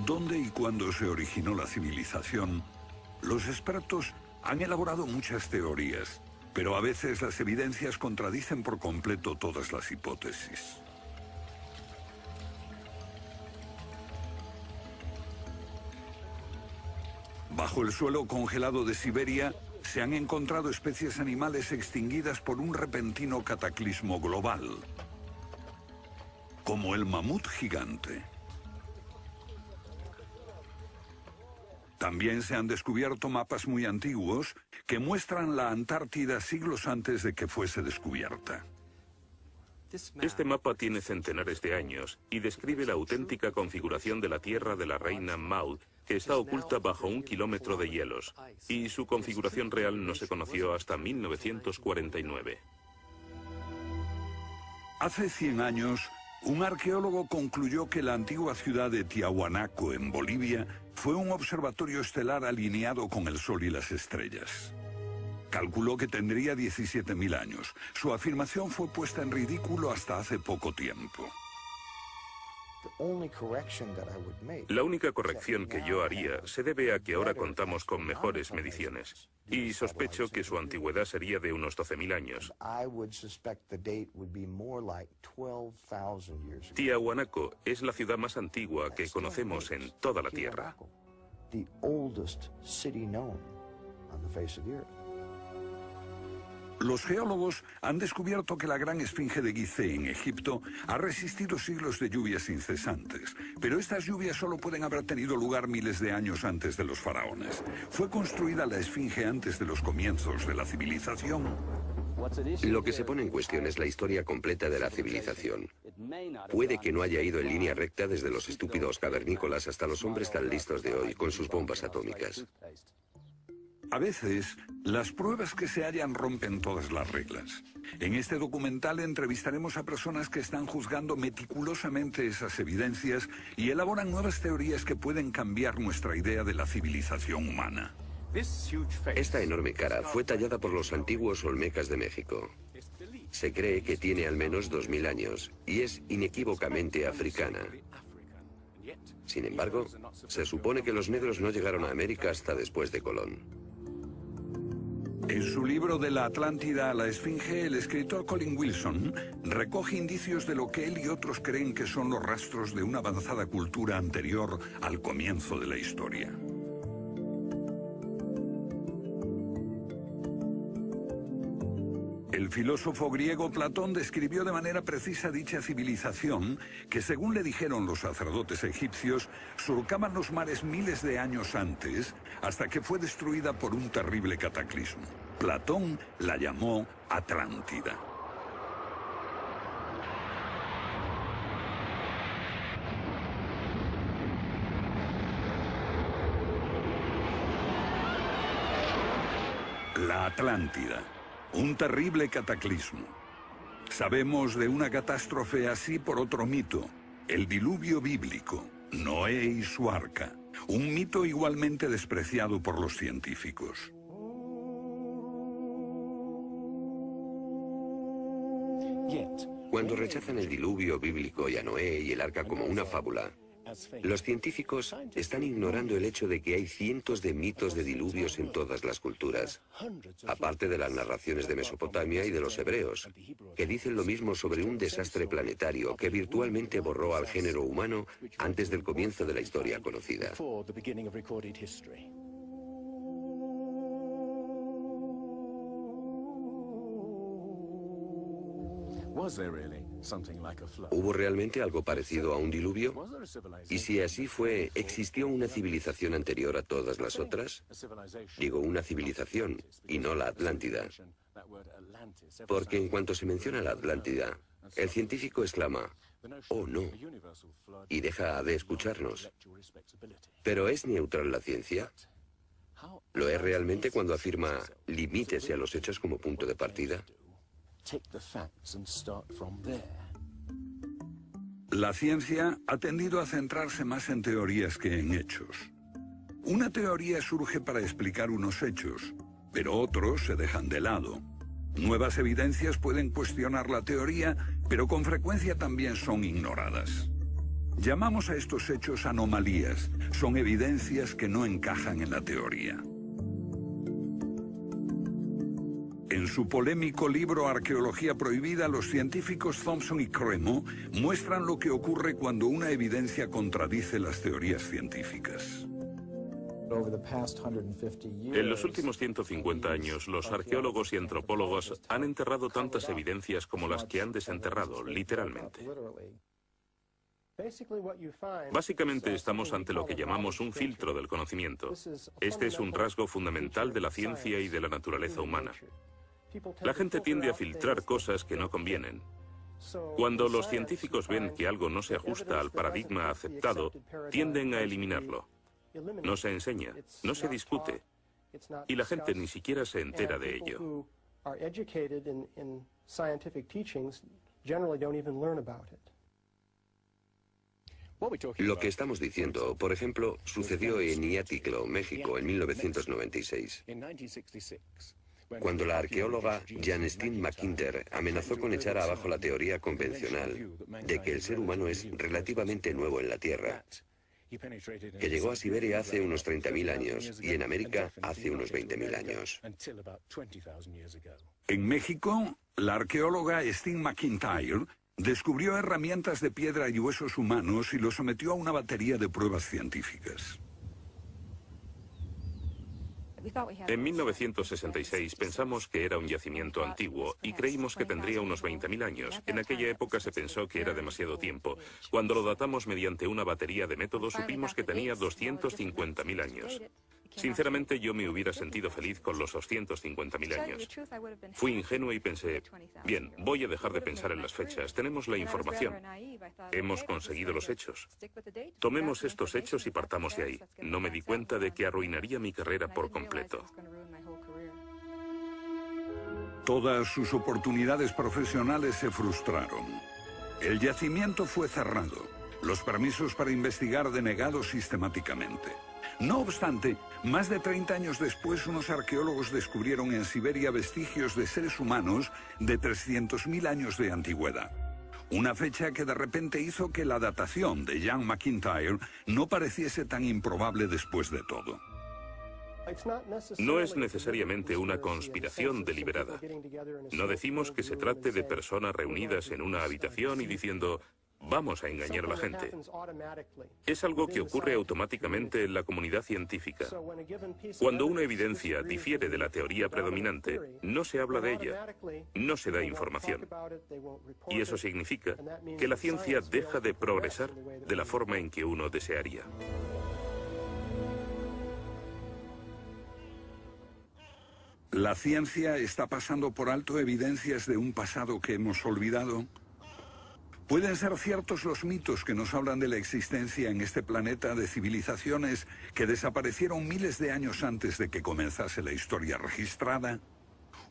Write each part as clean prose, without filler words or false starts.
dónde y cuándo se originó la civilización, los expertos han elaborado muchas teorías, pero a veces las evidencias contradicen por completo todas las hipótesis. Bajo el suelo congelado de Siberia se han encontrado especies animales extinguidas por un repentino cataclismo global, como el mamut gigante. También se han descubierto mapas muy antiguos que muestran la Antártida siglos antes de que fuese descubierta. Este mapa tiene centenares de años y describe la auténtica configuración de la Tierra de la reina Maud, que está oculta bajo 1 kilómetro de hielos, y su configuración real no se conoció hasta 1949. Hace 100 años, un arqueólogo concluyó que la antigua ciudad de Tiahuanaco, en Bolivia, fue un observatorio estelar alineado con el Sol y las estrellas. Calculó que tendría 17.000 años. Su afirmación fue puesta en ridículo hasta hace poco tiempo. La única corrección que yo haría se debe a que ahora contamos con mejores mediciones, y sospecho que su antigüedad sería de unos 12.000 años. Tiahuanaco es la ciudad más antigua que conocemos en toda la Tierra. Los geólogos han descubierto que la gran esfinge de Gizeh en Egipto ha resistido siglos de lluvias incesantes, pero estas lluvias solo pueden haber tenido lugar miles de años antes de los faraones. ¿Fue construida la esfinge antes de los comienzos de la civilización? Lo que se pone en cuestión es la historia completa de la civilización. Puede que no haya ido en línea recta desde los estúpidos cavernícolas hasta los hombres tan listos de hoy con sus bombas atómicas. A veces, las pruebas que se hallan rompen todas las reglas. En este documental entrevistaremos a personas que están juzgando meticulosamente esas evidencias y elaboran nuevas teorías que pueden cambiar nuestra idea de la civilización humana. Esta enorme cara fue tallada por los antiguos olmecas de México. Se cree que tiene al menos 2.000 años y es inequívocamente africana. Sin embargo, se supone que los negros no llegaron a América hasta después de Colón. En su libro De la Atlántida a la Esfinge, el escritor Colin Wilson recoge indicios de lo que él y otros creen que son los rastros de una avanzada cultura anterior al comienzo de la historia. El filósofo griego Platón describió de manera precisa dicha civilización que, según le dijeron los sacerdotes egipcios, surcaban los mares miles de años antes, hasta que fue destruida por un terrible cataclismo. Platón la llamó Atlántida. La Atlántida. Un terrible cataclismo. Sabemos de una catástrofe así por otro mito, el diluvio bíblico, Noé y su arca, un mito igualmente despreciado por los científicos. Cuando rechazan el diluvio bíblico y a Noé y el arca como una fábula, los científicos están ignorando el hecho de que hay cientos de mitos de diluvios en todas las culturas, aparte de las narraciones de Mesopotamia y de los hebreos, que dicen lo mismo sobre un desastre planetario que virtualmente borró al género humano antes del comienzo de la historia conocida. ¿Hubo realmente algo parecido a un diluvio? Y si así fue, ¿existió una civilización anterior a todas las otras? Digo una civilización, y no la Atlántida. Porque en cuanto se menciona la Atlántida, el científico exclama, «Oh, no», y deja de escucharnos. ¿Pero es neutral la ciencia? ¿Lo es realmente cuando afirma «limítese a los hechos como punto de partida»? La ciencia ha tendido a centrarse más en teorías que en hechos. Una teoría surge para explicar unos hechos, pero otros se dejan de lado. Nuevas evidencias pueden cuestionar la teoría, pero con frecuencia también son ignoradas. Llamamos a estos hechos anomalías. Son evidencias que no encajan en la teoría. En su polémico libro Arqueología Prohibida, los científicos Thompson y Cremo muestran lo que ocurre cuando una evidencia contradice las teorías científicas. En los últimos 150 años, los arqueólogos y antropólogos han enterrado tantas evidencias como las que han desenterrado, literalmente. Básicamente estamos ante lo que llamamos un filtro del conocimiento. Este es un rasgo fundamental de la ciencia y de la naturaleza humana. La gente tiende a filtrar cosas que no convienen. Cuando los científicos ven que algo no se ajusta al paradigma aceptado, tienden a eliminarlo. No se enseña, no se discute, y la gente ni siquiera se entera de ello. Lo que estamos diciendo, por ejemplo, sucedió en Iatitlan, México, en 1996. Cuando la arqueóloga Janestine McIntyre amenazó con echar abajo la teoría convencional de que el ser humano es relativamente nuevo en la Tierra, que llegó a Siberia hace unos 30.000 años y en América hace unos 20.000 años. En México, la arqueóloga Stine McIntyre descubrió herramientas de piedra y huesos humanos y los sometió a una batería de pruebas científicas. En 1966 pensamos que era un yacimiento antiguo y creímos que tendría unos 20.000 años. En aquella época se pensó que era demasiado tiempo. Cuando lo datamos mediante una batería de métodos supimos que tenía 250.000 años. Sinceramente, yo me hubiera sentido feliz con los 250.000 años. Fui ingenuo y pensé, bien, voy a dejar de pensar en las fechas. Tenemos la información. Hemos conseguido los hechos. Tomemos estos hechos y partamos de ahí. No me di cuenta de que arruinaría mi carrera por completo. Todas sus oportunidades profesionales se frustraron. El yacimiento fue cerrado. Los permisos para investigar denegados sistemáticamente. No obstante, más de 30 años después, unos arqueólogos descubrieron en Siberia vestigios de seres humanos de 300.000 años de antigüedad. Una fecha que de repente hizo que la datación de Jan McIntyre no pareciese tan improbable después de todo. No es necesariamente una conspiración deliberada. No decimos que se trate de personas reunidas en una habitación y diciendo, vamos a engañar a la gente. Es algo que ocurre automáticamente en la comunidad científica. Cuando una evidencia difiere de la teoría predominante, no se habla de ella, no se da información. Y eso significa que la ciencia deja de progresar de la forma en que uno desearía. ¿La ciencia está pasando por alto evidencias de un pasado que hemos olvidado? ¿Pueden ser ciertos los mitos que nos hablan de la existencia en este planeta de civilizaciones que desaparecieron miles de años antes de que comenzase la historia registrada?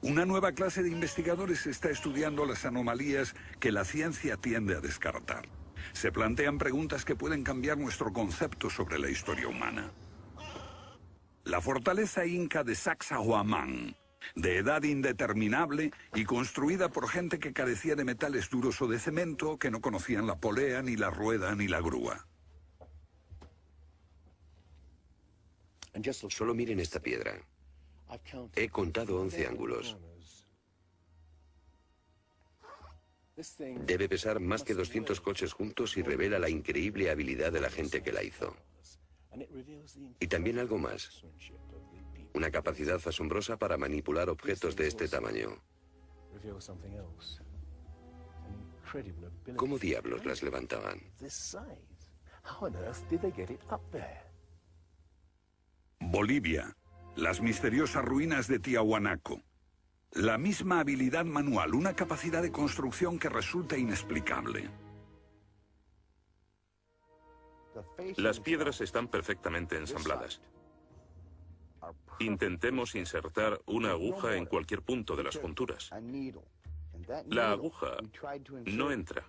Una nueva clase de investigadores está estudiando las anomalías que la ciencia tiende a descartar. Se plantean preguntas que pueden cambiar nuestro concepto sobre la historia humana. La fortaleza inca de Sacsayhuamán, de edad indeterminable y construida por gente que carecía de metales duros o de cemento, que no conocían la polea, ni la rueda, ni la grúa. Solo miren esta piedra. He contado 11 ángulos. Debe pesar más que 200 coches juntos y revela la increíble habilidad de la gente que la hizo. Y también algo más. Una capacidad asombrosa para manipular objetos de este tamaño. ¿Cómo diablos las levantaban? Bolivia. Las misteriosas ruinas de Tiahuanaco. La misma habilidad manual, una capacidad de construcción que resulta inexplicable. Las piedras están perfectamente ensambladas. Intentemos insertar una aguja en cualquier punto de las junturas. La aguja no entra.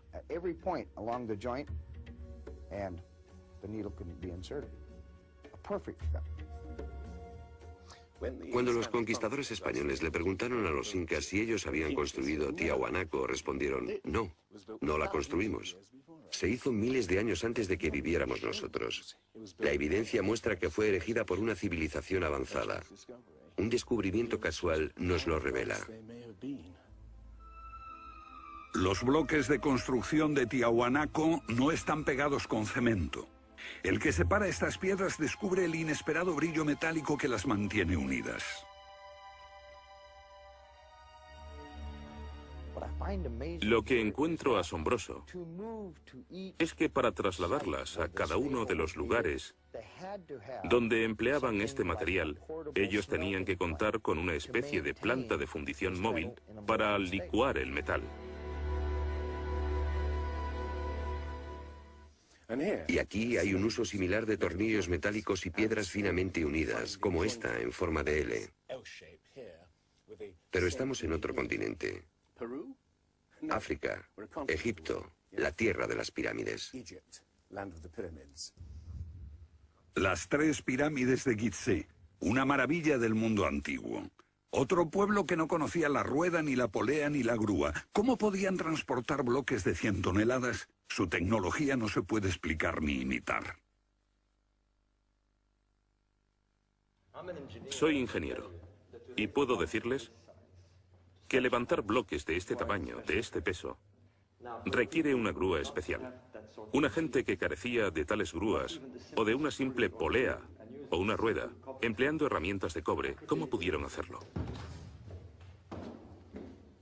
Cuando los conquistadores españoles le preguntaron a los incas si ellos habían construido Tiahuanaco, respondieron, no, no la construimos. Se hizo miles de años antes de que viviéramos nosotros. La evidencia muestra que fue erigida por una civilización avanzada. Un descubrimiento casual nos lo revela. Los bloques de construcción de Tiahuanaco no están pegados con cemento. El que separa estas piedras descubre el inesperado brillo metálico que las mantiene unidas. Lo que encuentro asombroso es que para trasladarlas a cada uno de los lugares donde empleaban este material, ellos tenían que contar con una especie de planta de fundición móvil para licuar el metal. Y aquí hay un uso similar de tornillos metálicos y piedras finamente unidas, como esta en forma de L. Pero estamos en otro continente. África, Egipto, la tierra de las pirámides. Las 3 pirámides de Gizeh, una maravilla del mundo antiguo. Otro pueblo que no conocía la rueda, ni la polea, ni la grúa. ¿Cómo podían transportar bloques de 100 toneladas? Su tecnología no se puede explicar ni imitar. Soy ingeniero y puedo decirles que levantar bloques de este tamaño, de este peso, requiere una grúa especial. Una gente que carecía de tales grúas o de una simple polea o una rueda, empleando herramientas de cobre, ¿cómo pudieron hacerlo?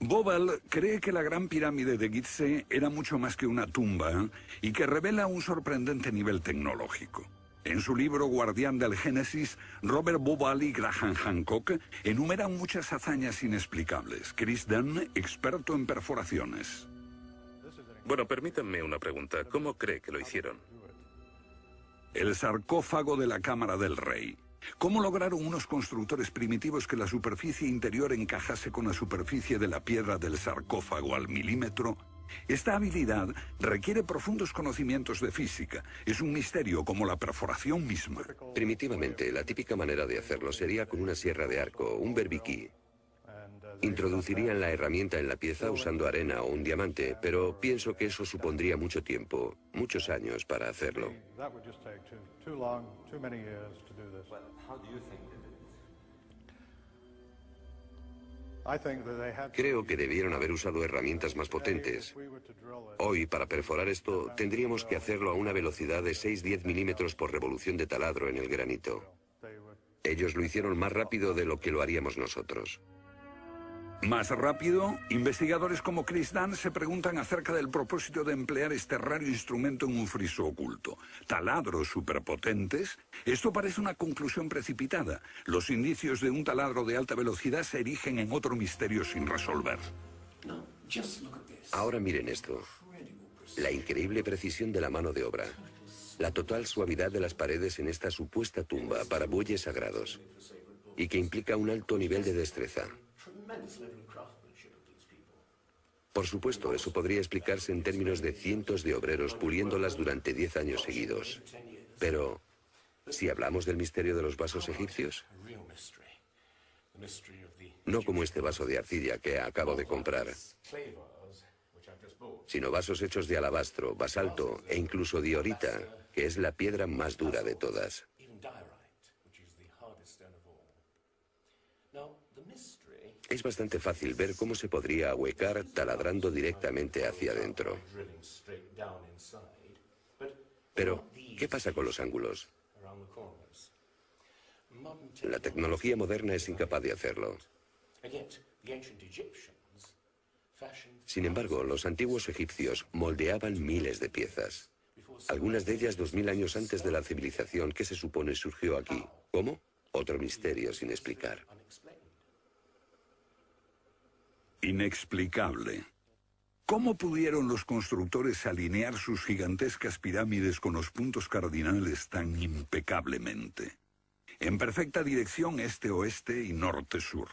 Bobal cree que la Gran Pirámide de Gizeh era mucho más que una tumba y que revela un sorprendente nivel tecnológico. En su libro Guardián del Génesis, Robert Bobal y Graham Hancock enumeran muchas hazañas inexplicables. Chris Dunn, experto en perforaciones. Bueno, permítanme una pregunta. ¿Cómo cree que lo hicieron? El sarcófago de la Cámara del Rey. ¿Cómo lograron unos constructores primitivos que la superficie interior encajase con la superficie de la piedra del sarcófago al milímetro? Esta habilidad requiere profundos conocimientos de física. Es un misterio como la perforación misma. Primitivamente, la típica manera de hacerlo sería con una sierra de arco, un berbiquí. Introducirían la herramienta en la pieza usando arena o un diamante, pero pienso que eso supondría mucho tiempo, muchos años para hacerlo. Creo que debieron haber usado herramientas más potentes. Hoy, para perforar esto, tendríamos que hacerlo a una velocidad de 6-10 milímetros por revolución de taladro en el granito. Ellos lo hicieron más rápido de lo que lo haríamos nosotros. Más rápido, investigadores como Chris Dunn se preguntan acerca del propósito de emplear este raro instrumento en un friso oculto. Taladros superpotentes. Esto parece una conclusión precipitada. Los indicios de un taladro de alta velocidad se erigen en otro misterio sin resolver. Ahora miren esto. La increíble precisión de la mano de obra. La total suavidad de las paredes en esta supuesta tumba para bueyes sagrados. Y que implica un alto nivel de destreza. Por supuesto, eso podría explicarse en términos de cientos de obreros puliéndolas durante 10 años seguidos. Pero, si hablamos del misterio de los vasos egipcios, no como este vaso de arcilla que acabo de comprar, sino vasos hechos de alabastro, basalto e incluso diorita, que es la piedra más dura de todas. Es bastante fácil ver cómo se podría ahuecar taladrando directamente hacia adentro. Pero, ¿qué pasa con los ángulos? La tecnología moderna es incapaz de hacerlo. Sin embargo, los antiguos egipcios moldeaban miles de piezas. Algunas de ellas 2000 años antes de la civilización que se supone surgió aquí. ¿Cómo? Otro misterio sin explicar. Inexplicable. ¿Cómo pudieron los constructores alinear sus gigantescas pirámides con los puntos cardinales tan impecablemente? En perfecta dirección este-oeste y norte-sur,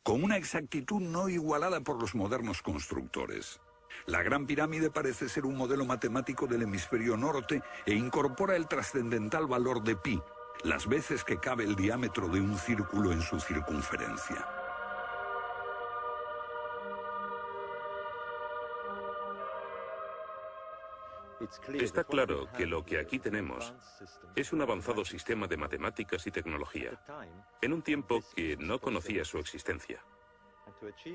con una exactitud no igualada por los modernos constructores. La Gran Pirámide parece ser un modelo matemático del hemisferio norte e incorpora el trascendental valor de pi, las veces que cabe el diámetro de un círculo en su circunferencia. Está claro que lo que aquí tenemos es un avanzado sistema de matemáticas y tecnología, en un tiempo que no conocía su existencia.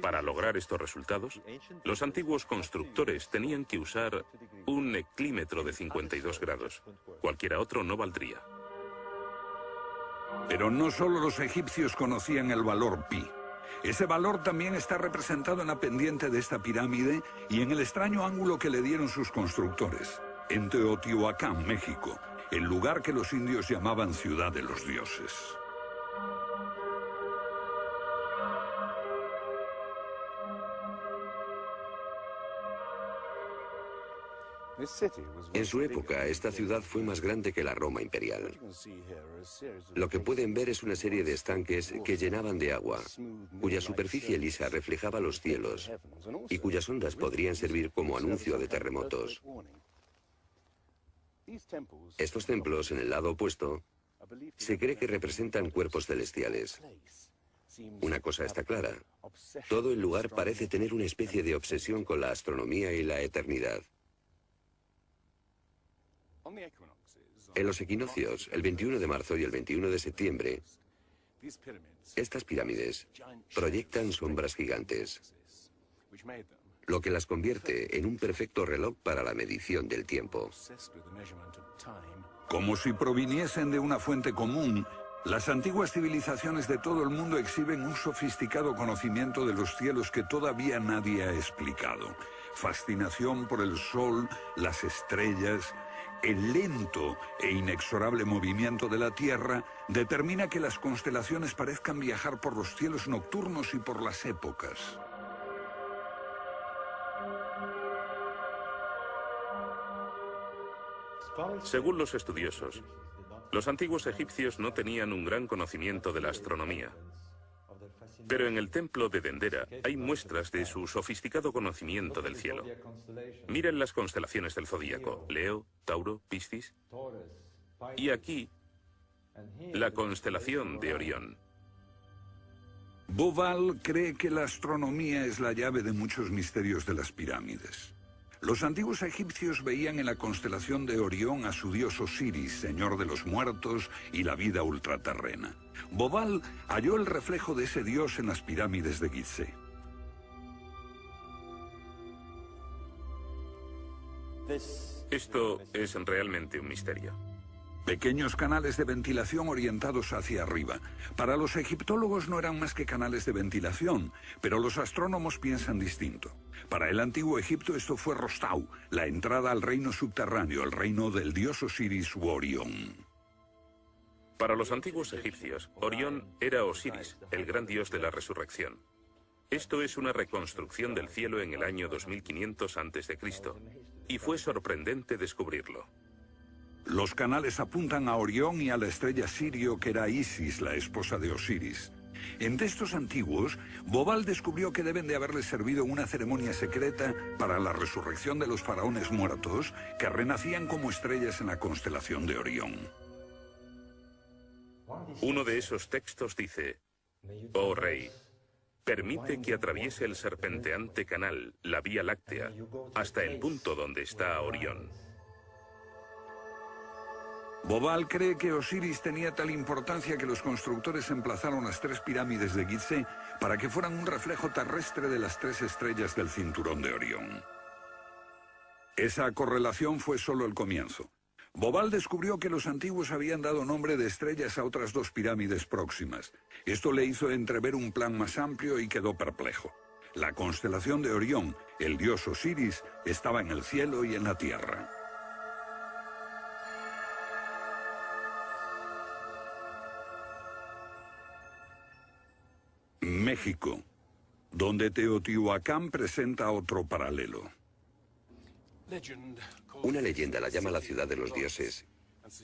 Para lograr estos resultados, los antiguos constructores tenían que usar un eclímetro de 52 grados. Cualquiera otro no valdría. Pero no solo los egipcios conocían el valor pi. Ese valor también está representado en la pendiente de esta pirámide y en el extraño ángulo que le dieron sus constructores, en Teotihuacán, México, el lugar que los indios llamaban Ciudad de los Dioses. En su época, esta ciudad fue más grande que la Roma imperial. Lo que pueden ver es una serie de estanques que llenaban de agua, cuya superficie lisa reflejaba los cielos y cuyas ondas podrían servir como anuncio de terremotos. Estos templos, en el lado opuesto, se cree que representan cuerpos celestiales. Una cosa está clara: todo el lugar parece tener una especie de obsesión con la astronomía y la eternidad. En los equinoccios, el 21 de marzo y el 21 de septiembre, estas pirámides proyectan sombras gigantes, lo que las convierte en un perfecto reloj para la medición del tiempo. Como si proviniesen de una fuente común, las antiguas civilizaciones de todo el mundo exhiben un sofisticado conocimiento de los cielos que todavía nadie ha explicado. Fascinación por el sol, las estrellas. El lento e inexorable movimiento de la Tierra determina que las constelaciones parezcan viajar por los cielos nocturnos y por las épocas. Según los estudiosos, los antiguos egipcios no tenían un gran conocimiento de la astronomía. Pero en el templo de Dendera hay muestras de su sofisticado conocimiento del cielo. Miren las constelaciones del zodíaco: Leo, Tauro, Piscis. Y aquí, la constelación de Orión. Bauval cree que la astronomía es la llave de muchos misterios de las pirámides. Los antiguos egipcios veían en la constelación de Orión a su dios Osiris, señor de los muertos y la vida ultraterrena. Bauval halló el reflejo de ese dios en las pirámides de Gizeh. Esto es realmente un misterio. Pequeños canales de ventilación orientados hacia arriba. Para los egiptólogos no eran más que canales de ventilación, pero los astrónomos piensan distinto. Para el antiguo Egipto esto fue Rostau, la entrada al reino subterráneo, el reino del dios Osiris u Orión. Para los antiguos egipcios, Orión era Osiris, el gran dios de la resurrección. Esto es una reconstrucción del cielo en el año 2500 a.C., y fue sorprendente descubrirlo. Los canales apuntan a Orión y a la estrella Sirio, que era Isis, la esposa de Osiris. En textos antiguos, Bauval descubrió que deben de haberles servido una ceremonia secreta para la resurrección de los faraones muertos, que renacían como estrellas en la constelación de Orión. Uno de esos textos dice: «Oh rey, permite que atraviese el serpenteante canal, la Vía Láctea, hasta el punto donde está Orión». Bauval cree que Osiris tenía tal importancia que los constructores emplazaron las tres pirámides de Gizeh para que fueran un reflejo terrestre de las tres estrellas del cinturón de Orión. Esa correlación fue solo el comienzo. Bauval descubrió que los antiguos habían dado nombre de estrellas a otras dos pirámides próximas. Esto le hizo entrever un plan más amplio y quedó perplejo. La constelación de Orión, el dios Osiris, estaba en el cielo y en la tierra. México, donde Teotihuacán presenta otro paralelo. Una leyenda la llama la ciudad de los dioses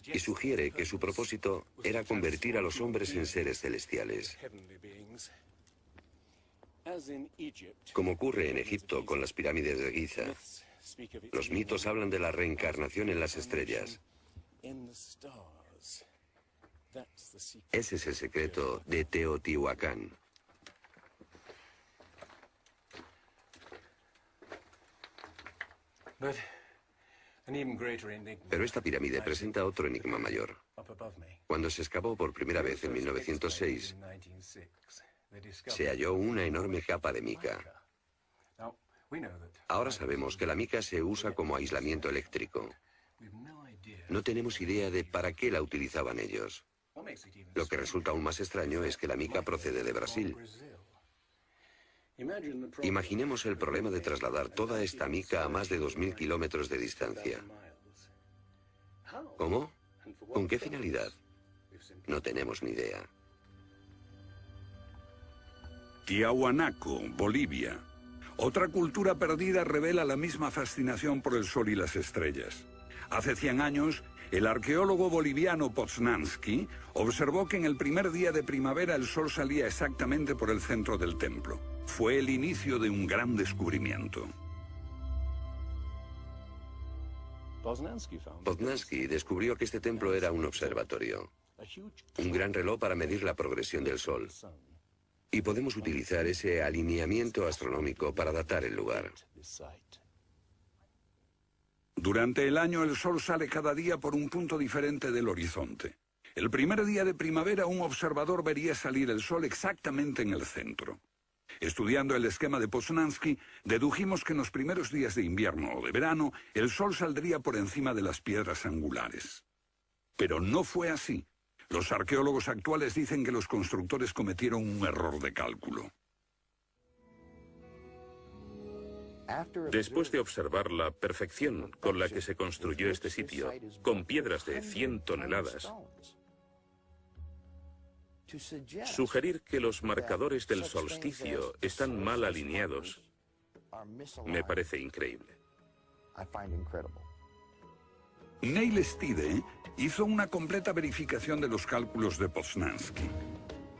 y sugiere que su propósito era convertir a los hombres en seres celestiales. Como ocurre en Egipto con las pirámides de Giza, los mitos hablan de la reencarnación en las estrellas. Ese es el secreto de Teotihuacán. Pero esta pirámide presenta otro enigma mayor. Cuando se excavó por primera vez en 1906, se halló una enorme capa de mica. Ahora sabemos que la mica se usa como aislamiento eléctrico. No tenemos idea de para qué la utilizaban ellos. Lo que resulta aún más extraño es que la mica procede de Brasil. Imaginemos el problema de trasladar toda esta mica a más de 2.000 kilómetros de distancia. ¿Cómo? ¿Con qué finalidad? No tenemos ni idea. Tiahuanaco, Bolivia. Otra cultura perdida revela la misma fascinación por el sol y las estrellas. Hace 100 años, el arqueólogo boliviano Poznański observó que en el primer día de primavera el sol salía exactamente por el centro del templo. Fue el inicio de un gran descubrimiento. Poznański descubrió que este templo era un observatorio, un gran reloj para medir la progresión del sol. Y podemos utilizar ese alineamiento astronómico para datar el lugar. Durante el año el sol sale cada día por un punto diferente del horizonte. El primer día de primavera un observador vería salir el sol exactamente en el centro. Estudiando el esquema de Poznański, dedujimos que en los primeros días de invierno o de verano el sol saldría por encima de las piedras angulares. Pero no fue así. Los arqueólogos actuales dicen que los constructores cometieron un error de cálculo. Después de observar la perfección con la que se construyó este sitio, con piedras de 100 toneladas, sugerir que los marcadores del solsticio están mal alineados me parece increíble. Neil Stide hizo una completa verificación de los cálculos de Poznański.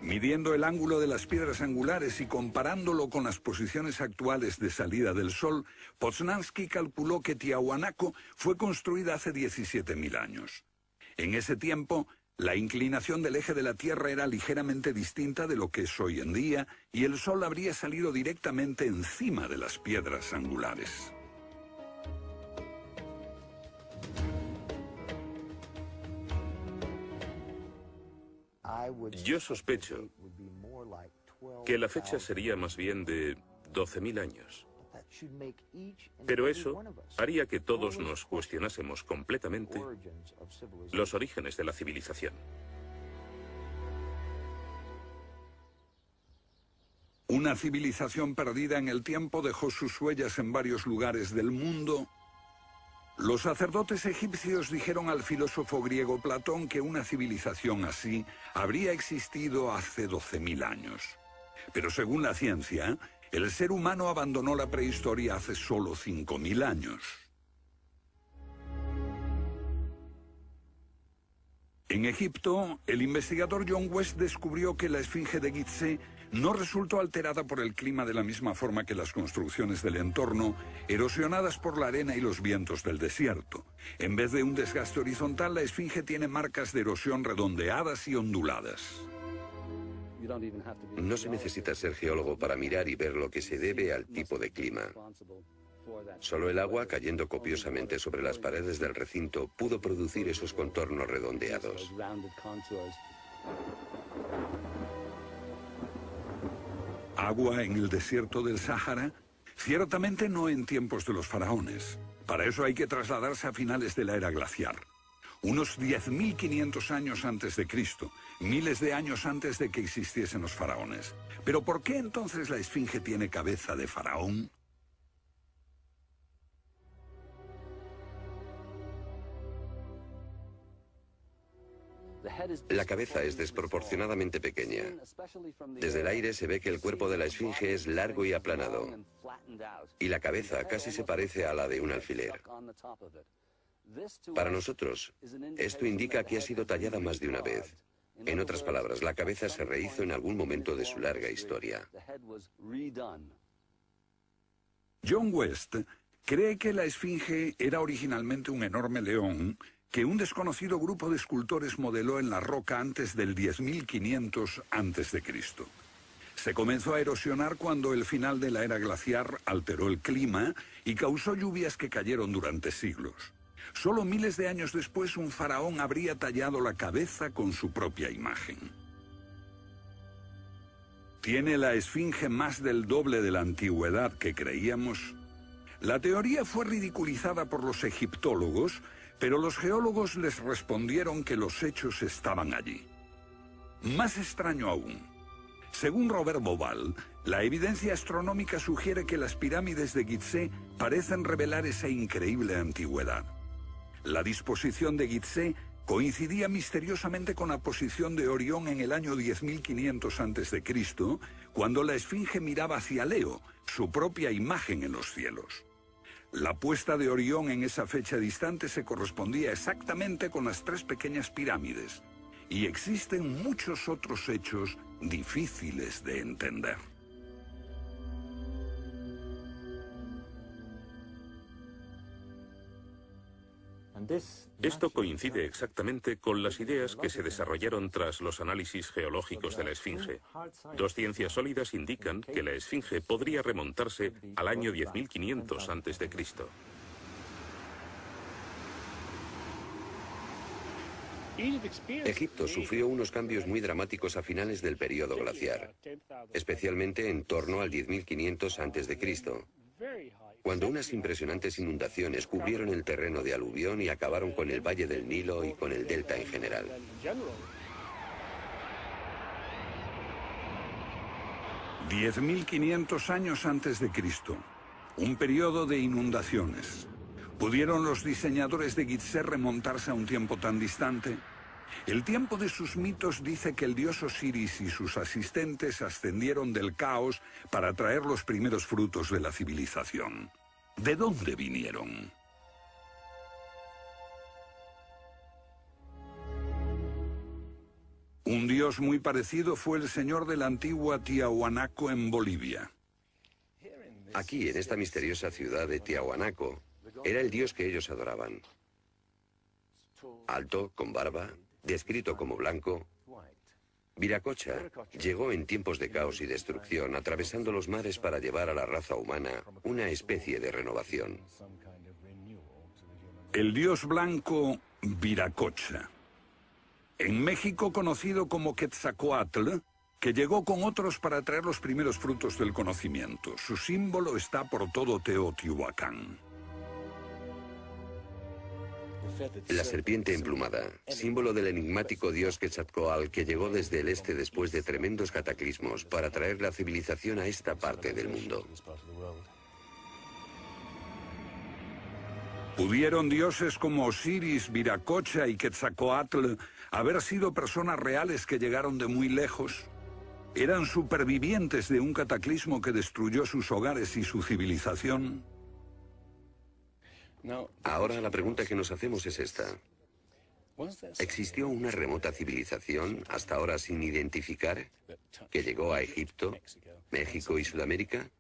Midiendo el ángulo de las piedras angulares y comparándolo con las posiciones actuales de salida del sol, Poznański calculó que Tiahuanaco fue construida hace 17.000 años. En ese tiempo, la inclinación del eje de la Tierra era ligeramente distinta de lo que es hoy en día y el sol habría salido directamente encima de las piedras angulares. Yo sospecho que la fecha sería más bien de 12.000 años. Pero eso haría que todos nos cuestionásemos completamente los orígenes de la civilización. Una civilización perdida en el tiempo dejó sus huellas en varios lugares del mundo. Los sacerdotes egipcios dijeron al filósofo griego Platón que una civilización así habría existido hace 12.000 años. Pero según la ciencia, el ser humano abandonó la prehistoria hace solo 5.000 años. En Egipto, el investigador John West descubrió que la esfinge de Gizeh no resultó alterada por el clima de la misma forma que las construcciones del entorno, erosionadas por la arena y los vientos del desierto. En vez de un desgaste horizontal, la esfinge tiene marcas de erosión redondeadas y onduladas. No se necesita ser geólogo para mirar y ver lo que se debe al tipo de clima. Solo el agua cayendo copiosamente sobre las paredes del recinto pudo producir esos contornos redondeados. ¿Agua en el desierto del Sáhara? Ciertamente no en tiempos de los faraones. Para eso hay que trasladarse a finales de la era glaciar. Unos 10.500 años antes de Cristo, miles de años antes de que existiesen los faraones. ¿Pero por qué entonces la esfinge tiene cabeza de faraón? La cabeza es desproporcionadamente pequeña. Desde el aire se ve que el cuerpo de la esfinge es largo y aplanado, y la cabeza casi se parece a la de un alfiler. Para nosotros, esto indica que ha sido tallada más de una vez. En otras palabras, la cabeza se rehizo en algún momento de su larga historia. John West cree que la esfinge era originalmente un enorme león que un desconocido grupo de escultores modeló en la roca antes del 10.500 a.C. Se comenzó a erosionar cuando el final de la era glaciar alteró el clima y causó lluvias que cayeron durante siglos. Solo miles de años después, un faraón habría tallado la cabeza con su propia imagen. ¿Tiene la esfinge más del doble de la antigüedad que creíamos? La teoría fue ridiculizada por los egiptólogos, pero los geólogos les respondieron que los hechos estaban allí. Más extraño aún, según Robert Bauval, la evidencia astronómica sugiere que las pirámides de Gizeh parecen revelar esa increíble antigüedad. La disposición de Gizeh coincidía misteriosamente con la posición de Orión en el año 10.500 a.C., cuando la esfinge miraba hacia Leo, su propia imagen en los cielos. La puesta de Orión en esa fecha distante se correspondía exactamente con las tres pequeñas pirámides, y existen muchos otros hechos difíciles de entender. Esto coincide exactamente con las ideas que se desarrollaron tras los análisis geológicos de la esfinge. Dos ciencias sólidas indican que la esfinge podría remontarse al año 10.500 a.C. Egipto sufrió unos cambios muy dramáticos a finales del período glaciar, especialmente en torno al 10.500 a.C., cuando unas impresionantes inundaciones cubrieron el terreno de aluvión y acabaron con el Valle del Nilo y con el delta en general. «10.500 años antes de Cristo, un periodo de inundaciones. ¿Pudieron los diseñadores de Gizeh remontarse a un tiempo tan distante? El tiempo de sus mitos dice que el dios Osiris y sus asistentes ascendieron del caos para traer los primeros frutos de la civilización. ¿De dónde vinieron? Un dios muy parecido fue el señor de la antigua Tiahuanaco en Bolivia. Aquí, en esta misteriosa ciudad de Tiahuanaco, era el dios que ellos adoraban. Alto, con barba, descrito como blanco, Viracocha llegó en tiempos de caos y destrucción, atravesando los mares para llevar a la raza humana una especie de renovación. El dios blanco Viracocha. En México conocido como Quetzalcóatl, que llegó con otros para traer los primeros frutos del conocimiento. Su símbolo está por todo Teotihuacán. La serpiente emplumada, símbolo del enigmático dios Quetzalcóatl que llegó desde el este después de tremendos cataclismos para traer la civilización a esta parte del mundo. ¿Pudieron dioses como Osiris, Viracocha y Quetzalcóatl haber sido personas reales que llegaron de muy lejos? ¿Eran supervivientes de un cataclismo que destruyó sus hogares y su civilización? Ahora la pregunta que nos hacemos es esta. ¿Existió una remota civilización, hasta ahora sin identificar, que llegó a Egipto, México y Sudamérica?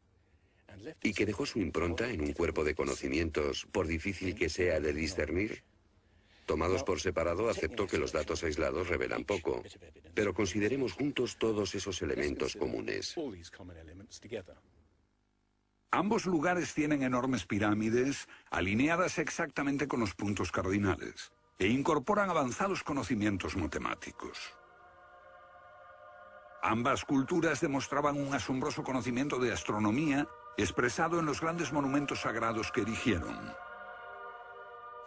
¿Y que dejó su impronta en un cuerpo de conocimientos, por difícil que sea de discernir? Tomados por separado, acepto que los datos aislados revelan poco, pero consideremos juntos todos esos elementos comunes. Ambos lugares tienen enormes pirámides, alineadas exactamente con los puntos cardinales, e incorporan avanzados conocimientos matemáticos. Ambas culturas demostraban un asombroso conocimiento de astronomía, expresado en los grandes monumentos sagrados que erigieron.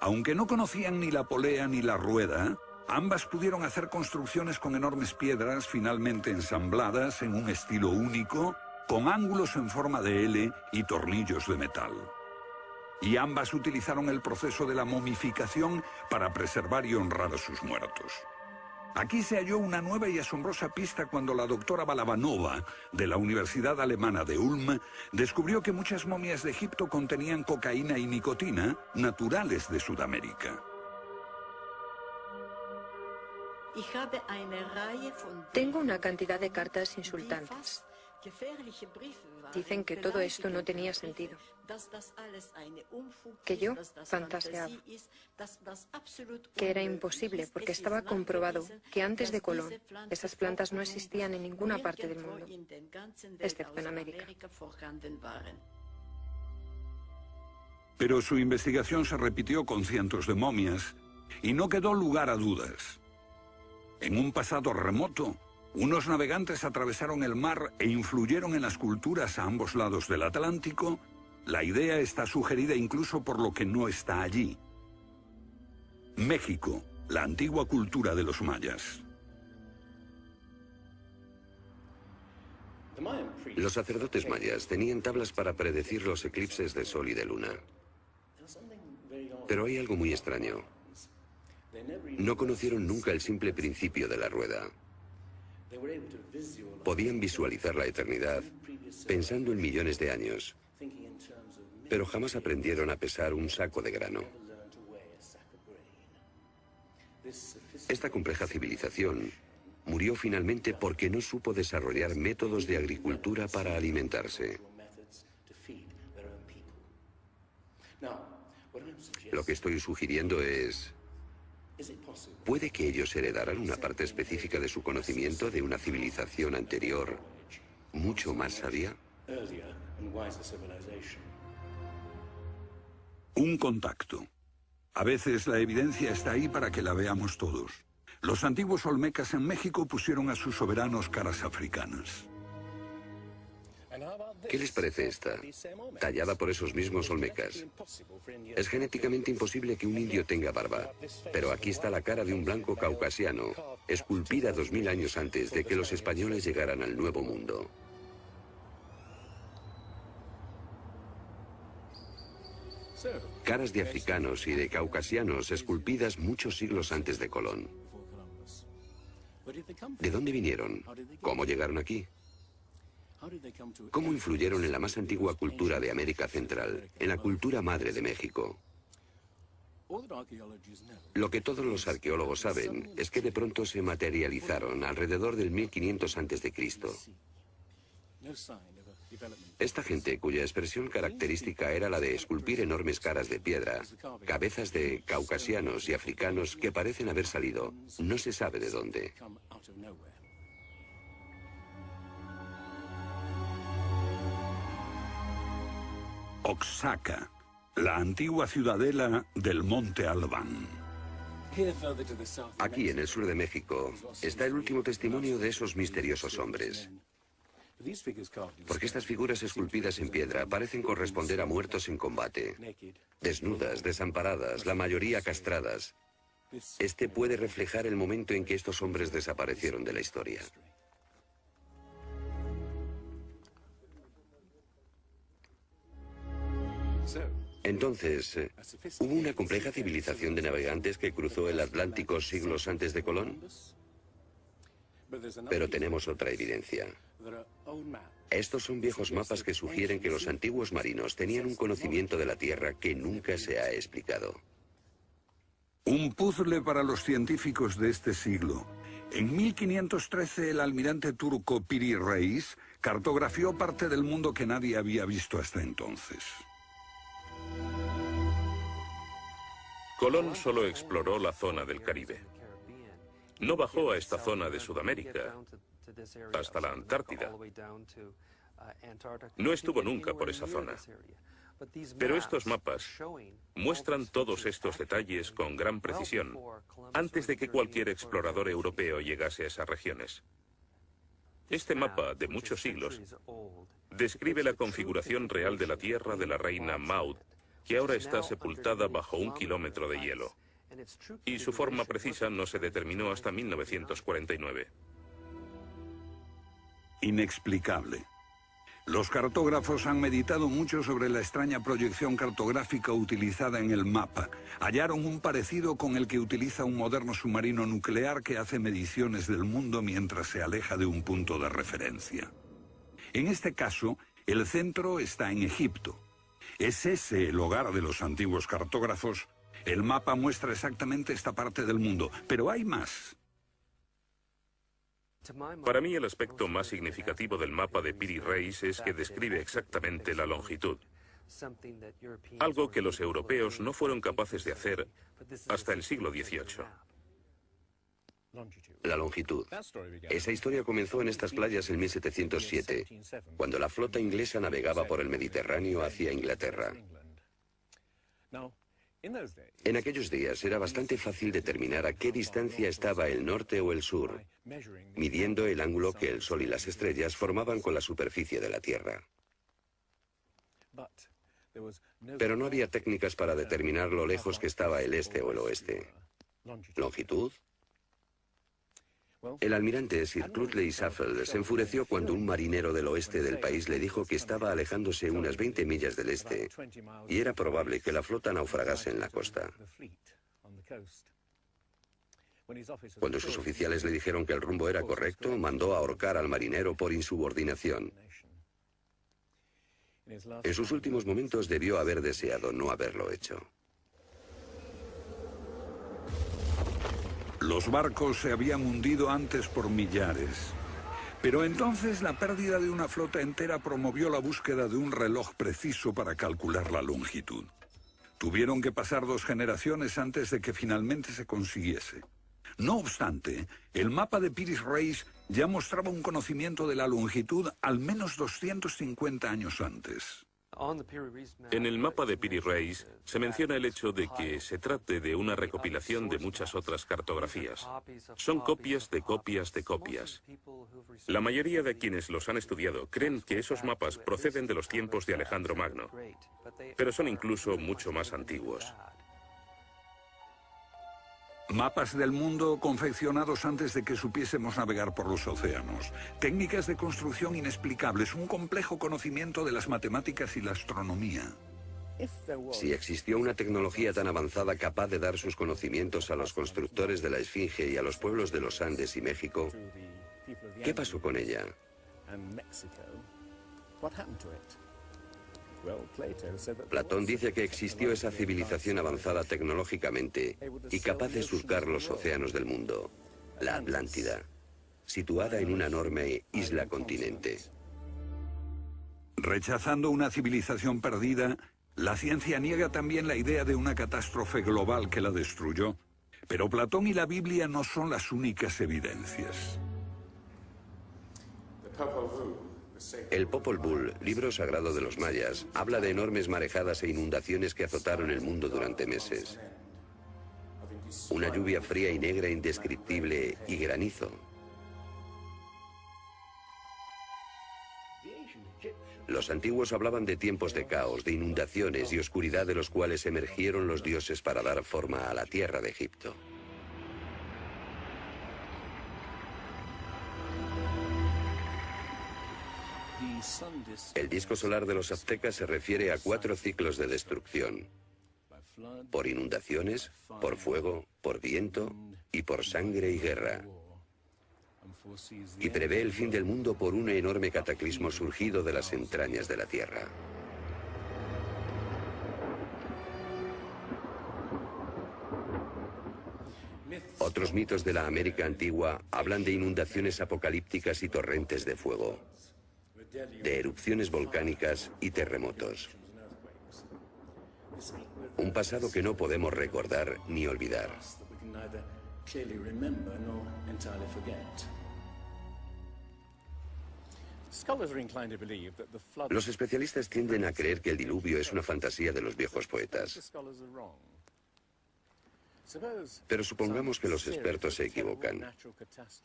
Aunque no conocían ni la polea ni la rueda, ambas pudieron hacer construcciones con enormes piedras finalmente ensambladas en un estilo único, con ángulos en forma de L y tornillos de metal. Y ambas utilizaron el proceso de la momificación para preservar y honrar a sus muertos. Aquí se halló una nueva y asombrosa pista cuando la doctora Balabanova, de la Universidad Alemana de Ulm, descubrió que muchas momias de Egipto contenían cocaína y nicotina, naturales de Sudamérica. Tengo una cantidad de cartas insultantes. Dicen que todo esto no tenía sentido, que yo fantaseaba, que era imposible porque estaba comprobado que antes de Colón esas plantas no existían en ninguna parte del mundo, excepto en América. Pero su investigación se repitió con cientos de momias y no quedó lugar a dudas. En un pasado remoto, unos navegantes atravesaron el mar e influyeron en las culturas a ambos lados del Atlántico. La idea está sugerida incluso por lo que no está allí. México, la antigua cultura de los mayas. Los sacerdotes mayas tenían tablas para predecir los eclipses de sol y de luna. Pero hay algo muy extraño. No conocieron nunca el simple principio de la rueda. Podían visualizar la eternidad pensando en millones de años, pero jamás aprendieron a pesar un saco de grano. Esta compleja civilización murió finalmente porque no supo desarrollar métodos de agricultura para alimentarse. Lo que estoy sugiriendo es... ¿puede que ellos heredaran una parte específica de su conocimiento de una civilización anterior, mucho más sabia? Un contacto. A veces la evidencia está ahí para que la veamos todos. Los antiguos olmecas en México pusieron a sus soberanos caras africanas. ¿Qué les parece esta? Tallada por esos mismos olmecas. Es genéticamente imposible que un indio tenga barba, pero aquí está la cara de un blanco caucasiano, esculpida 2000 años antes de que los españoles llegaran al Nuevo Mundo. Caras de africanos y de caucasianos esculpidas muchos siglos antes de Colón. ¿De dónde vinieron? ¿Cómo llegaron aquí? ¿Cómo influyeron en la más antigua cultura de América Central, en la cultura madre de México? Lo que todos los arqueólogos saben es que de pronto se materializaron alrededor del 1500 a.C. Esta gente, cuya expresión característica era la de esculpir enormes caras de piedra, cabezas de caucasianos y africanos que parecen haber salido, no se sabe de dónde. Oaxaca, la antigua ciudadela del Monte Albán. Aquí, en el sur de México, está el último testimonio de esos misteriosos hombres. Porque estas figuras esculpidas en piedra parecen corresponder a muertos en combate, desnudas, desamparadas, la mayoría castradas. Este puede reflejar el momento en que estos hombres desaparecieron de la historia. Entonces, ¿hubo una compleja civilización de navegantes que cruzó el Atlántico siglos antes de Colón? Pero tenemos otra evidencia. Estos son viejos mapas que sugieren que los antiguos marinos tenían un conocimiento de la Tierra que nunca se ha explicado. Un puzzle para los científicos de este siglo. En 1513 el almirante turco Piri Reis cartografió parte del mundo que nadie había visto hasta entonces. Colón solo exploró la zona del Caribe. No bajó a esta zona de Sudamérica, hasta la Antártida. No estuvo nunca por esa zona. Pero estos mapas muestran todos estos detalles con gran precisión, antes de que cualquier explorador europeo llegase a esas regiones. Este mapa, de muchos siglos, describe la configuración real de la tierra de la reina Maud, que ahora está sepultada bajo 1 kilómetro de hielo. Y su forma precisa no se determinó hasta 1949. Inexplicable. Los cartógrafos han meditado mucho sobre la extraña proyección cartográfica utilizada en el mapa. Hallaron un parecido con el que utiliza un moderno submarino nuclear que hace mediciones del mundo mientras se aleja de un punto de referencia. En este caso, el centro está en Egipto. ¿Es ese el hogar de los antiguos cartógrafos? El mapa muestra exactamente esta parte del mundo, pero hay más. Para mí el aspecto más significativo del mapa de Piri Reis es que describe exactamente la longitud. Algo que los europeos no fueron capaces de hacer hasta el siglo XVIII. La longitud. Esa historia comenzó en estas playas en 1707, cuando la flota inglesa navegaba por el Mediterráneo hacia Inglaterra. En aquellos días era bastante fácil determinar a qué distancia estaba el norte o el sur, midiendo el ángulo que el Sol y las estrellas formaban con la superficie de la Tierra. Pero no había técnicas para determinar lo lejos que estaba el este o el oeste. ¿Longitud? El almirante Sir Clutley Safell se enfureció cuando un marinero del oeste del país le dijo que estaba alejándose unas 20 millas del este y era probable que la flota naufragase en la costa. Cuando sus oficiales le dijeron que el rumbo era correcto, mandó ahorcar al marinero por insubordinación. En sus últimos momentos debió haber deseado no haberlo hecho. Los barcos se habían hundido antes por millares. Pero entonces la pérdida de una flota entera promovió la búsqueda de un reloj preciso para calcular la longitud. Tuvieron que pasar 2 generaciones antes de que finalmente se consiguiese. No obstante, el mapa de Peary's ya mostraba un conocimiento de la longitud al menos 250 años antes. En el mapa de Peary's se menciona el hecho de que se trate de una recopilación de muchas otras cartografías. Son copias de copias de copias. La mayoría de quienes los han estudiado creen que esos mapas proceden de los tiempos de Alejandro Magno, pero son incluso mucho más antiguos. Mapas del mundo confeccionados antes de que supiésemos navegar por los océanos. Técnicas de construcción inexplicables, un complejo conocimiento de las matemáticas y la astronomía. Si existió una tecnología tan avanzada capaz de dar sus conocimientos a los constructores de la Esfinge y a los pueblos de los Andes y México, ¿qué pasó con ella? Platón dice que existió esa civilización avanzada tecnológicamente y capaz de surcar los océanos del mundo, la Atlántida, situada en una enorme isla-continente. Rechazando una civilización perdida, la ciencia niega también la idea de una catástrofe global que la destruyó. Pero Platón y la Biblia no son las únicas evidencias. El Popol Vuh, libro sagrado de los mayas, habla de enormes marejadas e inundaciones que azotaron el mundo durante meses. Una lluvia fría y negra indescriptible y granizo. Los antiguos hablaban de tiempos de caos, de inundaciones y oscuridad de los cuales emergieron los dioses para dar forma a la tierra de Egipto. El disco solar de los aztecas se refiere a 4 ciclos de destrucción: por inundaciones, por fuego, por viento y por sangre y guerra. Y prevé el fin del mundo por un enorme cataclismo surgido de las entrañas de la tierra. Otros mitos de la América antigua hablan de inundaciones apocalípticas y torrentes de fuego, de erupciones volcánicas y terremotos. Un pasado que no podemos recordar ni olvidar. Los especialistas tienden a creer que el diluvio es una fantasía de los viejos poetas. Pero supongamos que los expertos se equivocan.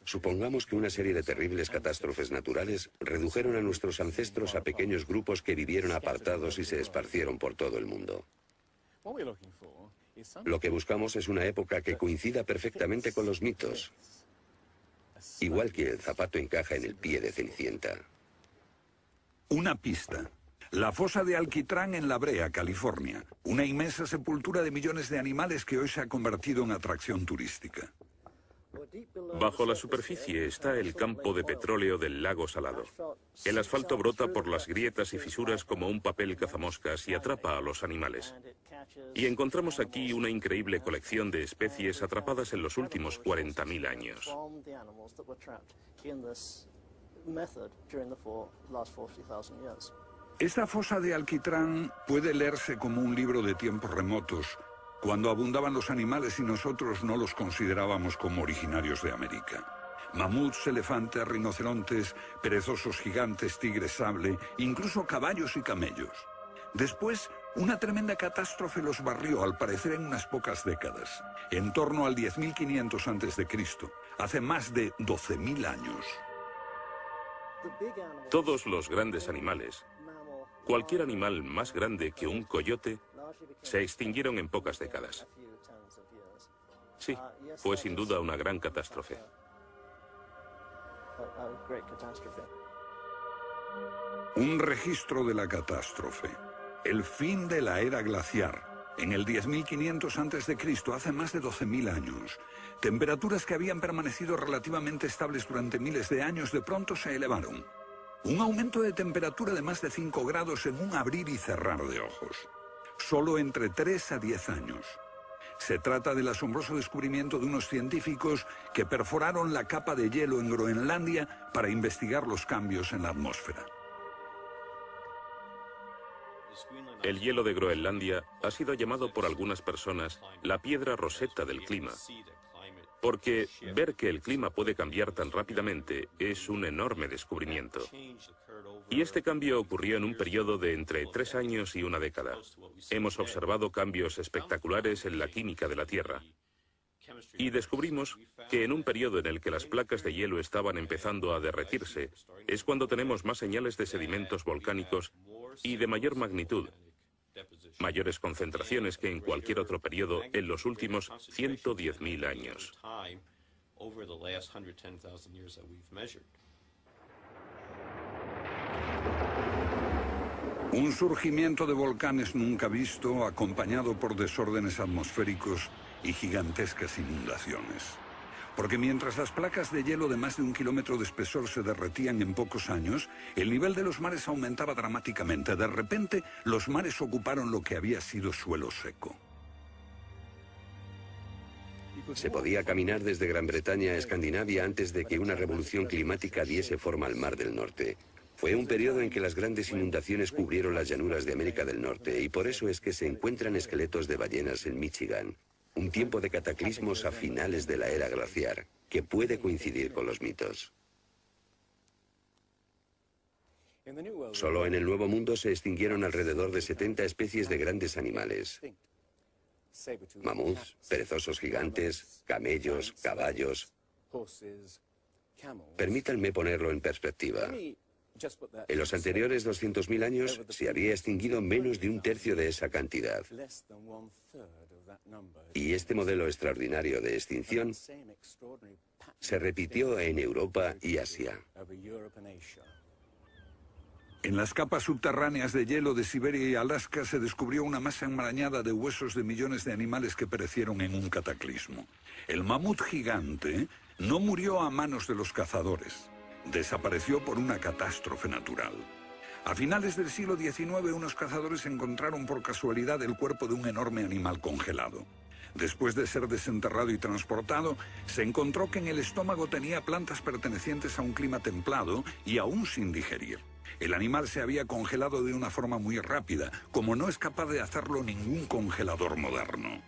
Supongamos que una serie de terribles catástrofes naturales redujeron a nuestros ancestros a pequeños grupos que vivieron apartados y se esparcieron por todo el mundo. Lo que buscamos es una época que coincida perfectamente con los mitos, igual que el zapato encaja en el pie de Cenicienta. Una pista. La fosa de Alquitrán en La Brea, California. Una inmensa sepultura de millones de animales que hoy se ha convertido en atracción turística. Bajo la superficie está el campo de petróleo del lago Salado. El asfalto brota por las grietas y fisuras como un papel cazamoscas y atrapa a los animales. Y encontramos aquí una increíble colección de especies atrapadas en los últimos 40.000 años. Esta fosa de Alquitrán puede leerse como un libro de tiempos remotos, cuando abundaban los animales y nosotros no los considerábamos como originarios de América. Mamuts, elefantes, rinocerontes, perezosos gigantes, tigres sable, incluso caballos y camellos. Después Una tremenda catástrofe los barrió, al parecer, en unas pocas décadas, en torno al 10.500 a.C., hace más de 12.000 años. Todos los grandes animales, cualquier animal más grande que un coyote, se extinguieron en pocas décadas. Sí, fue sin duda una gran catástrofe. Un registro de la catástrofe. El fin de la era glaciar. En el 10.500 a.C., hace más de 12.000 años. Temperaturas que habían permanecido relativamente estables durante miles de años de pronto se elevaron. Un aumento de temperatura de más de 5 grados en un abrir y cerrar de ojos. Solo entre 3 a 10 años. Se trata del asombroso descubrimiento de unos científicos que perforaron la capa de hielo en Groenlandia para investigar los cambios en la atmósfera. El hielo de Groenlandia ha sido llamado por algunas personas la piedra roseta del clima, porque ver que el clima puede cambiar tan rápidamente es un enorme descubrimiento. Y este cambio ocurrió en un periodo de entre 3 años y una década. Hemos observado cambios espectaculares en la química de la Tierra. Y descubrimos que en un periodo en el que las placas de hielo estaban empezando a derretirse, es cuando tenemos más señales de sedimentos volcánicos y de mayor magnitud, mayores concentraciones que en cualquier otro periodo en los últimos 110.000 años. Un surgimiento de volcanes nunca visto, acompañado por desórdenes atmosféricos y gigantescas inundaciones. Porque mientras las placas de hielo de más de 1 kilómetro de espesor se derretían en pocos años, el nivel de los mares aumentaba dramáticamente. De repente, los mares ocuparon lo que había sido suelo seco. Se podía caminar desde Gran Bretaña a Escandinavia antes de que una revolución climática diese forma al Mar del Norte. Fue un periodo en que las grandes inundaciones cubrieron las llanuras de América del Norte y por eso es que se encuentran esqueletos de ballenas en Michigan. Un tiempo de cataclismos a finales de la era glaciar, que puede coincidir con los mitos. Solo en el Nuevo Mundo se extinguieron alrededor de 70 especies de grandes animales. Mamuts, perezosos gigantes, camellos, caballos. Permítanme ponerlo en perspectiva. En los anteriores 200.000 años se había extinguido menos de 1/3 de esa cantidad. Y este modelo extraordinario de extinción se repitió en Europa y Asia. En las capas subterráneas de hielo de Siberia y Alaska se descubrió una masa enmarañada de huesos de millones de animales que perecieron en un cataclismo. El mamut gigante no murió a manos de los cazadores. Desapareció por una catástrofe natural. A finales del siglo XIX, unos cazadores encontraron por casualidad el cuerpo de un enorme animal congelado. Después de ser desenterrado y transportado, se encontró que en el estómago tenía plantas pertenecientes a un clima templado y aún sin digerir. El animal se había congelado de una forma muy rápida, como no es capaz de hacerlo ningún congelador moderno.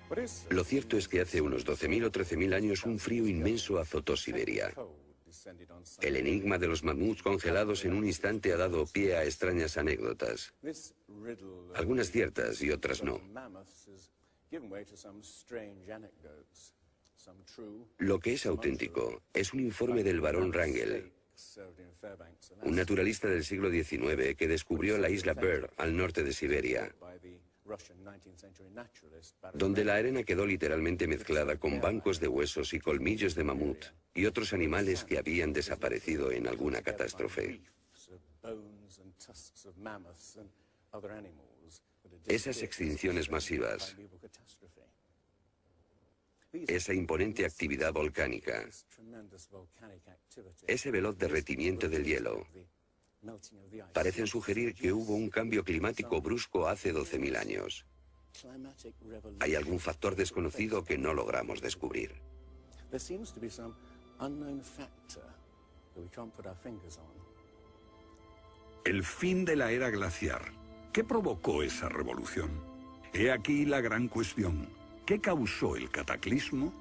Lo cierto es que hace unos 12.000 o 13.000 años un frío inmenso azotó Siberia. El enigma de los mamuts congelados en un instante ha dado pie a extrañas anécdotas. Algunas ciertas y otras no. Lo que es auténtico es un informe del barón Wrangel, un naturalista del siglo XIX que descubrió la isla Byrd al norte de Siberia, donde la arena quedó literalmente mezclada con bancos de huesos y colmillos de mamut y otros animales que habían desaparecido en alguna catástrofe. Esas extinciones masivas, esa imponente actividad volcánica, ese veloz derretimiento del hielo, parecen sugerir que hubo un cambio climático brusco hace 12.000 años. Hay algún factor desconocido que no logramos descubrir. El fin de la era glaciar. ¿Qué provocó esa revolución? He aquí la gran cuestión. ¿Qué causó el cataclismo?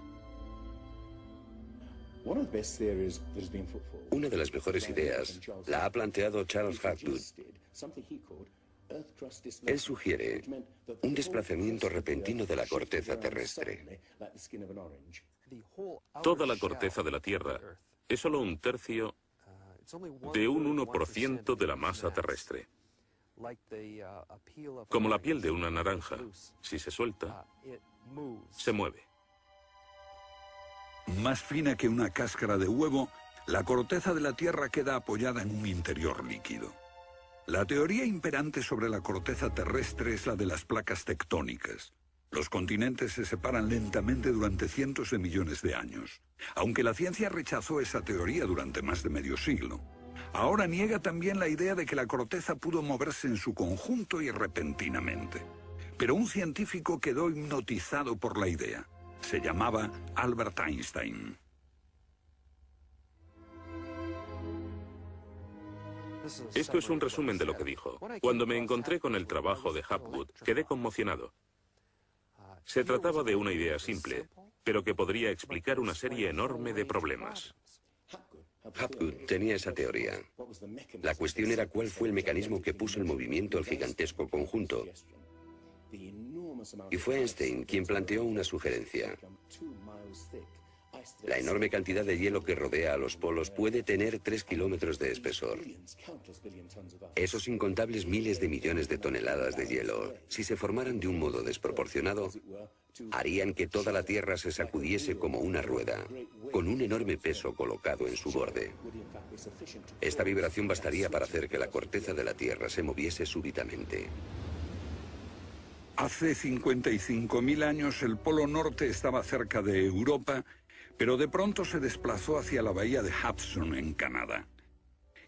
Una de las mejores ideas la ha planteado Charles Hapgood. Él sugiere un desplazamiento repentino de la corteza terrestre. Toda la corteza de la Tierra es solo un tercio de un 1% de la masa terrestre. Como la piel de una naranja, si se suelta, se mueve. Más fina que una cáscara de huevo, la corteza de la Tierra queda apoyada en un interior líquido. La teoría imperante sobre la corteza terrestre es la de las placas tectónicas. Los continentes se separan lentamente durante cientos de millones de años. Aunque la ciencia rechazó esa teoría durante más de medio siglo, ahora niega también la idea de que la corteza pudo moverse en su conjunto y repentinamente. Pero un científico quedó hipnotizado por la idea. Se llamaba Albert Einstein. Esto es un resumen de lo que dijo. Cuando me encontré con el trabajo de Hapgood, quedé conmocionado. Se trataba de una idea simple, pero que podría explicar una serie enorme de problemas. Hapgood tenía esa teoría. La cuestión era cuál fue el mecanismo que puso en movimiento el gigantesco conjunto. Y fue Einstein quien planteó una sugerencia. La enorme cantidad de hielo que rodea a los polos puede tener 3 kilómetros de espesor. Esos incontables miles de millones de toneladas de hielo, si se formaran de un modo desproporcionado, harían que toda la Tierra se sacudiese como una rueda, con un enorme peso colocado en su borde. Esta vibración bastaría para hacer que la corteza de la Tierra se moviese súbitamente. Hace 55.000 años el Polo Norte estaba cerca de Europa, pero de pronto se desplazó hacia la bahía de Hudson, en Canadá.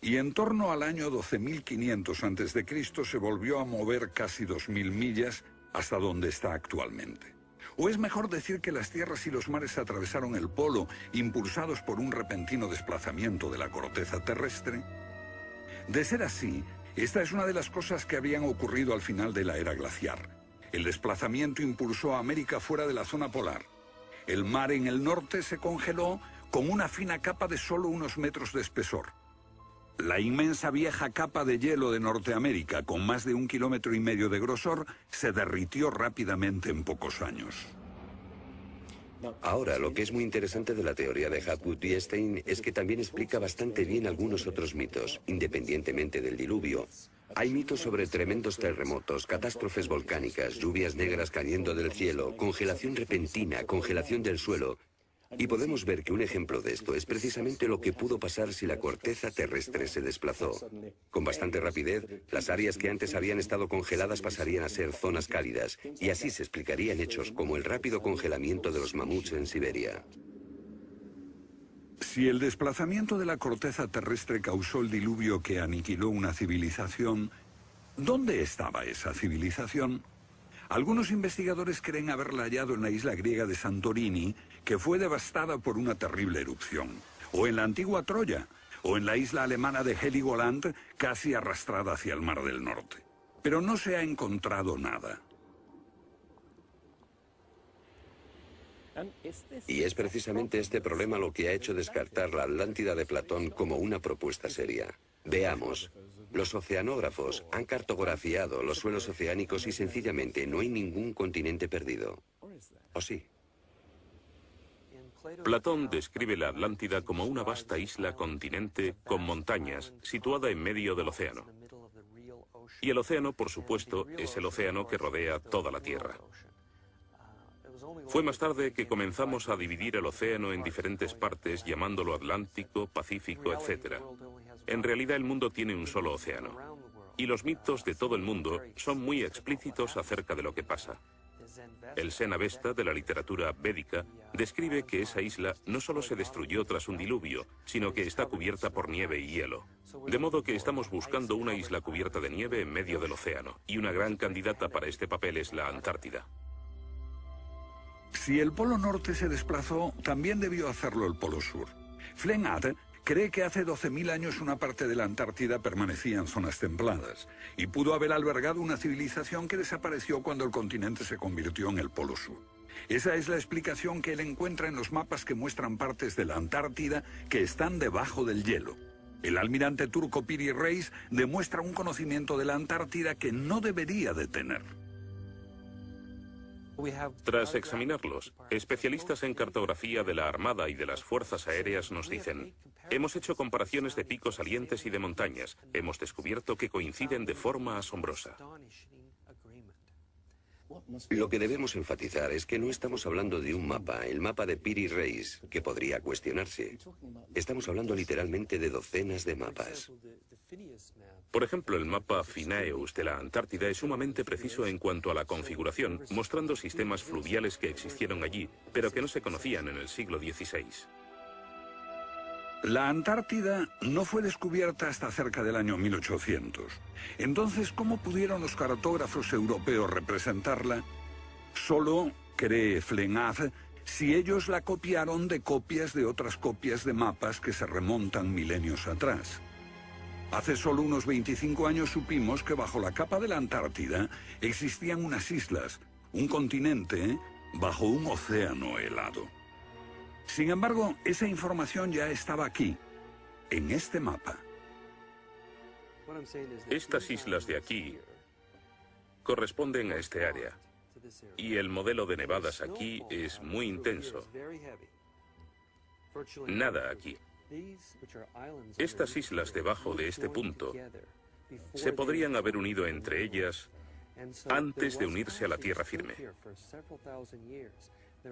Y en torno al año 12.500 a.C. se volvió a mover casi 2.000 millas hasta donde está actualmente. O es mejor decir que las tierras y los mares atravesaron el polo, impulsados por un repentino desplazamiento de la corteza terrestre. De ser así, esta es una de las cosas que habían ocurrido al final de la era glaciar. El desplazamiento impulsó a América fuera de la zona polar. El mar en el norte se congeló con una fina capa de solo unos metros de espesor. La inmensa vieja capa de hielo de Norteamérica, con más de 1,5 kilómetros de grosor, se derritió rápidamente en pocos años. Ahora, lo que es muy interesante de la teoría de Hapgood y Einstein es que también explica bastante bien algunos otros mitos, independientemente del diluvio. Hay mitos sobre tremendos terremotos, catástrofes volcánicas, lluvias negras cayendo del cielo, congelación repentina, congelación del suelo. Y podemos ver que un ejemplo de esto es precisamente lo que pudo pasar si la corteza terrestre se desplazó. Con bastante rapidez, las áreas que antes habían estado congeladas pasarían a ser zonas cálidas, y así se explicarían hechos como el rápido congelamiento de los mamuts en Siberia. Si el desplazamiento de la corteza terrestre causó el diluvio que aniquiló una civilización, ¿dónde estaba esa civilización? Algunos investigadores creen haberla hallado en la isla griega de Santorini, que fue devastada por una terrible erupción, o en la antigua Troya, o en la isla alemana de Heligoland, casi arrastrada hacia el Mar del Norte. Pero no se ha encontrado nada. Y es precisamente este problema lo que ha hecho descartar la Atlántida de Platón como una propuesta seria. Veamos. Los oceanógrafos han cartografiado los suelos oceánicos y sencillamente no hay ningún continente perdido. ¿O sí? Platón describe la Atlántida como una vasta isla-continente con montañas, situada en medio del océano. Y el océano, por supuesto, es el océano que rodea toda la Tierra. Fue más tarde que comenzamos a dividir el océano en diferentes partes, llamándolo Atlántico, Pacífico, etc. En realidad el mundo tiene un solo océano. Y los mitos de todo el mundo son muy explícitos acerca de lo que pasa. El Sena-Vesta, de la literatura védica, describe que esa isla no solo se destruyó tras un diluvio, sino que está cubierta por nieve y hielo. De modo que estamos buscando una isla cubierta de nieve en medio del océano, y una gran candidata para este papel es la Antártida. Si el Polo Norte se desplazó, también debió hacerlo el Polo Sur. Flennat cree que hace 12.000 años una parte de la Antártida permanecía en zonas templadas y pudo haber albergado una civilización que desapareció cuando el continente se convirtió en el Polo Sur. Esa es la explicación que él encuentra en los mapas que muestran partes de la Antártida que están debajo del hielo. El almirante turco Piri Reis demuestra un conocimiento de la Antártida que no debería de tener. Tras examinarlos, especialistas en cartografía de la Armada y de las Fuerzas Aéreas nos dicen: hemos hecho comparaciones de picos salientes y de montañas. Hemos descubierto que coinciden de forma asombrosa. Lo que debemos enfatizar es que no estamos hablando de un mapa, el mapa de Piri Reis, que podría cuestionarse. Estamos hablando literalmente de docenas de mapas. Por ejemplo, el mapa Phineus de la Antártida es sumamente preciso en cuanto a la configuración, mostrando sistemas fluviales que existieron allí, pero que no se conocían en el siglo XVI. La Antártida no fue descubierta hasta cerca del año 1800. Entonces, ¿cómo pudieron los cartógrafos europeos representarla? Solo, cree Flenaz, si ellos la copiaron de copias de otras copias de mapas que se remontan milenios atrás. Hace solo unos 25 años supimos que bajo la capa de la Antártida existían unas islas, un continente bajo un océano helado. Sin embargo, esa información ya estaba aquí, en este mapa. Estas islas de aquí corresponden a este área, y el modelo de nevadas aquí es muy intenso. Nada aquí. Estas islas debajo de este punto se podrían haber unido entre ellas antes de unirse a la tierra firme.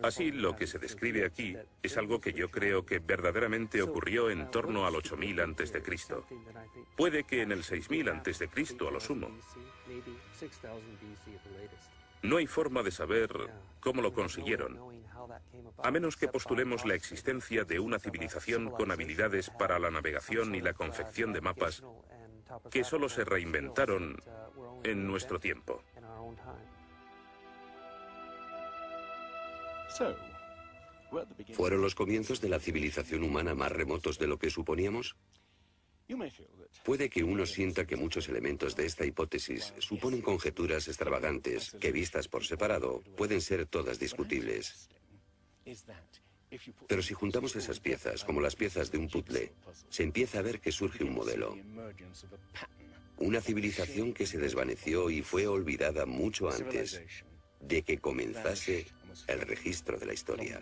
Así, lo que se describe aquí es algo que yo creo que verdaderamente ocurrió en torno al 8000 a.C. Puede que en el 6000 a.C. a lo sumo. No hay forma de saber cómo lo consiguieron, a menos que postulemos la existencia de una civilización con habilidades para la navegación y la confección de mapas que solo se reinventaron en nuestro tiempo. ¿Fueron los comienzos de la civilización humana más remotos de lo que suponíamos? Puede que uno sienta que muchos elementos de esta hipótesis suponen conjeturas extravagantes que, vistas por separado, pueden ser todas discutibles. Pero si juntamos esas piezas, como las piezas de un puzzle, se empieza a ver que surge un modelo. Una civilización que se desvaneció y fue olvidada mucho antes de que comenzase el registro de la historia.